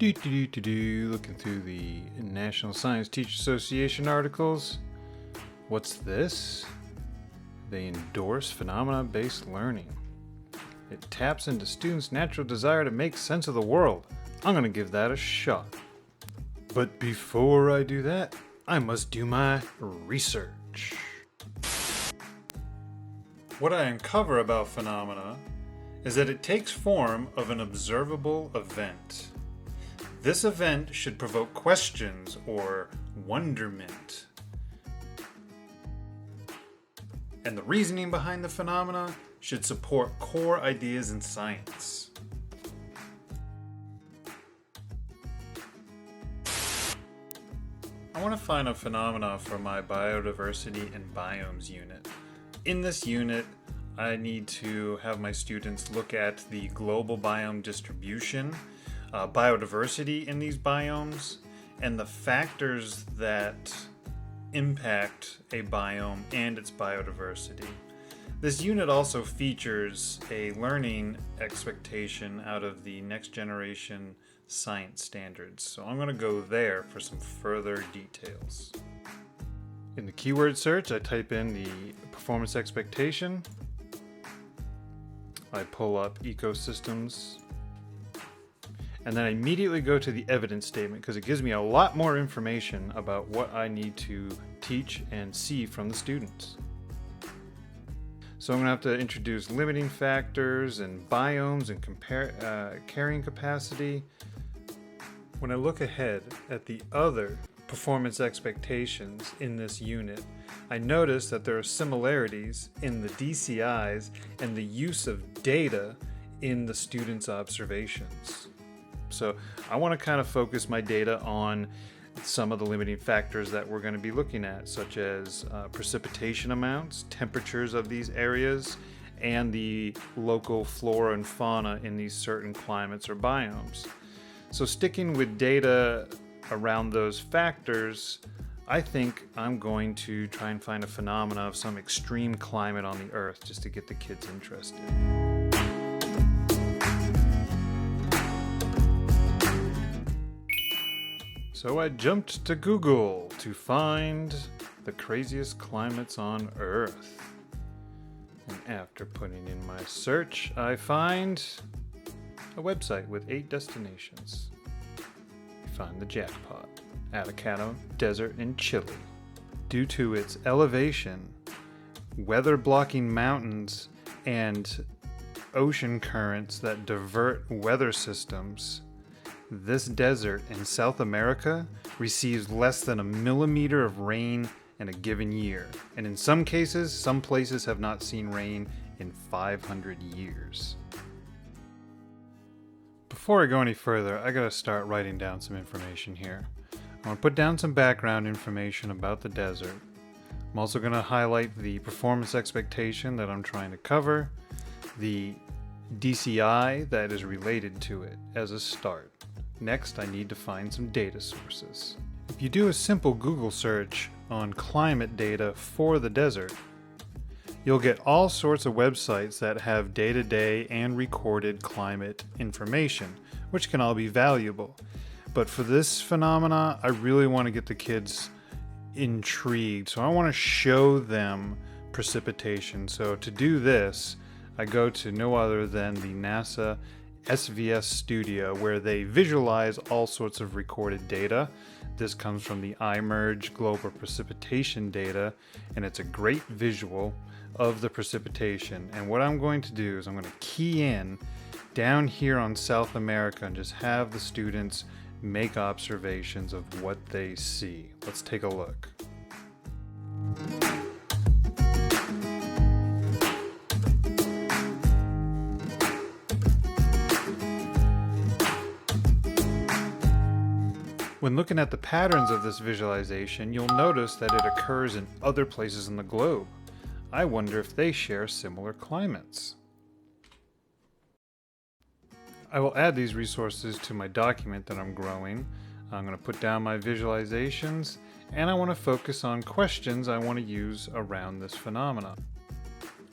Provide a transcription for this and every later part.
Looking through the National Science Teachers Association articles. What's this? They endorse phenomena-based learning. It taps into students' natural desire to make sense of the world. I'm going to give that a shot. But before I do that, I must do my research. What I uncover about phenomena is that it takes form of an observable event. This event should provoke questions or wonderment. And the reasoning behind the phenomena should support core ideas in science. I want to find a phenomena for my biodiversity and biomes unit. In this unit, I need to have my students look at the global biome distribution, biodiversity in these biomes, and the factors that impact a biome and its biodiversity. This unit also features a learning expectation out of the next generation science standards, so I'm going to go there for some further details. In the keyword search, I type in the performance expectation. I pull up ecosystems, and then I immediately go to the evidence statement because it gives me a lot more information about what I need to teach and see from the students. So I'm going to have to introduce limiting factors and biomes and carrying capacity. When I look ahead at the other performance expectations in this unit, I notice that there are similarities in the DCIs and the use of data in the students' observations. So I want to kind of focus my data on some of the limiting factors that we're going to be looking at, such as precipitation amounts, temperatures of these areas, and the local flora and fauna in these certain climates or biomes. So sticking with data around those factors, I think I'm going to try and find a phenomena of some extreme climate on the Earth just to get the kids interested. So I jumped to Google to find the craziest climates on Earth. And after putting in my search, I find a website with 8 destinations. I find the jackpot, Atacama Desert in Chile. Due to its elevation, weather-blocking mountains, and ocean currents that divert weather systems, this desert in South America receives less than 1 millimeter of rain in a given year. And in some cases, some places have not seen rain in 500 years. Before I go any further, I gotta start writing down some information here. I want to put down some background information about the desert. I'm also going to highlight the performance expectation that I'm trying to cover, the DCI that is related to it as a start. Next, I need to find some data sources. If you do a simple Google search on climate data for the desert, you'll get all sorts of websites that have day-to-day and recorded climate information, which can all be valuable. But for this phenomena, I really want to get the kids intrigued. So I want to show them precipitation. So to do this, I go to no other than the NASA SVS Studio, where they visualize all sorts of recorded data. This comes from the iMerge Global Precipitation data, and it's a great visual of the precipitation. And what I'm going to do is I'm going to key in down here on South America and just have the students make observations of what they see. Let's take a look. When looking at the patterns of this visualization, you'll notice that it occurs in other places in the globe. I wonder if they share similar climates. I will add these resources to my document that I'm growing. I'm going to put down my visualizations, and I want to focus on questions I want to use around this phenomenon.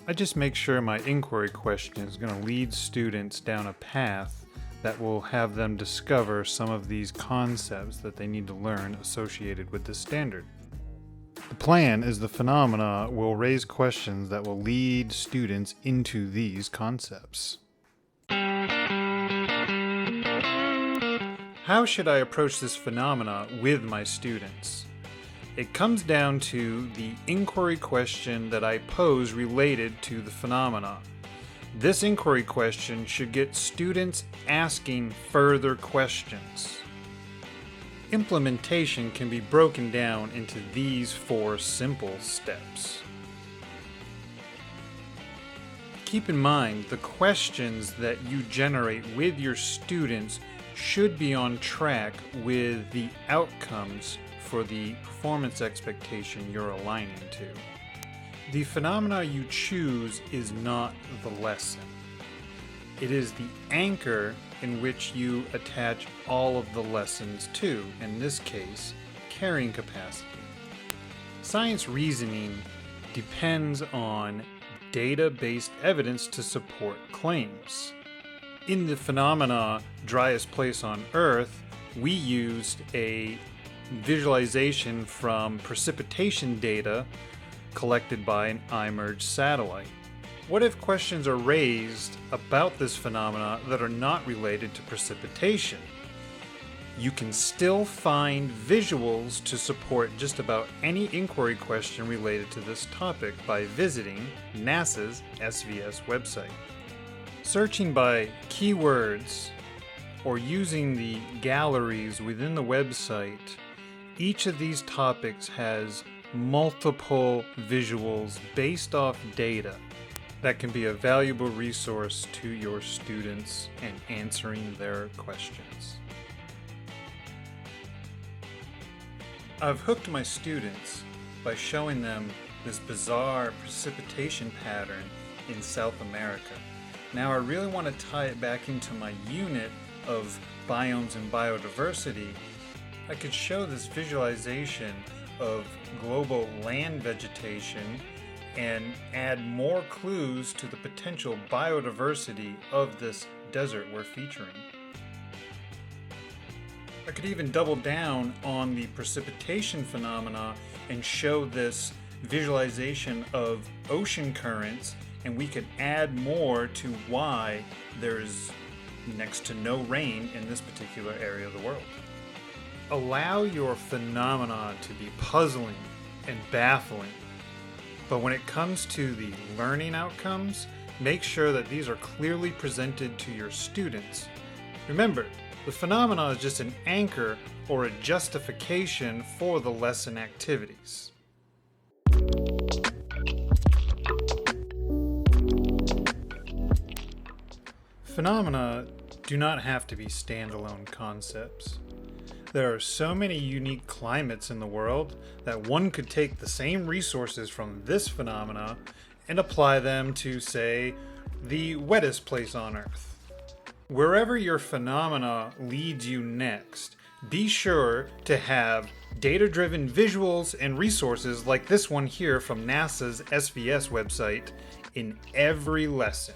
I just make sure my inquiry question is going to lead students down a path that will have them discover some of these concepts that they need to learn associated with this standard. The plan is the phenomena will raise questions that will lead students into these concepts. How should I approach this phenomena with my students? It comes down to the inquiry question that I pose related to the phenomena. This inquiry question should get students asking further questions. Implementation can be broken down into these 4 simple steps. Keep in mind, the questions that you generate with your students should be on track with the outcomes for the performance expectation you're aligning to. The phenomena you choose is not the lesson. It is the anchor in which you attach all of the lessons to, in this case, carrying capacity. Science reasoning depends on data-based evidence to support claims. In the phenomena Driest Place on Earth, we used a visualization from precipitation data collected by an iMerge satellite. What if questions are raised about this phenomena that are not related to precipitation? You can still find visuals to support just about any inquiry question related to this topic by visiting NASA's SVS website. Searching by keywords or using the galleries within the website, each of these topics has multiple visuals based off data that can be a valuable resource to your students and answering their questions. I've hooked my students by showing them this bizarre precipitation pattern in South America. Now I really want to tie it back into my unit of biomes and biodiversity. I could show this visualization of global land vegetation and add more clues to the potential biodiversity of this desert we're featuring. I could even double down on the precipitation phenomena and show this visualization of ocean currents, and we could add more to why there's next to no rain in this particular area of the world. Allow your phenomena to be puzzling and baffling, but when it comes to the learning outcomes, make sure that these are clearly presented to your students. Remember, the phenomena is just an anchor or a justification for the lesson activities. Phenomena do not have to be standalone concepts. There are so many unique climates in the world that one could take the same resources from this phenomena and apply them to, say, the wettest place on Earth. Wherever your phenomena leads you next, be sure to have data-driven visuals and resources like this one here from NASA's SVS website in every lesson.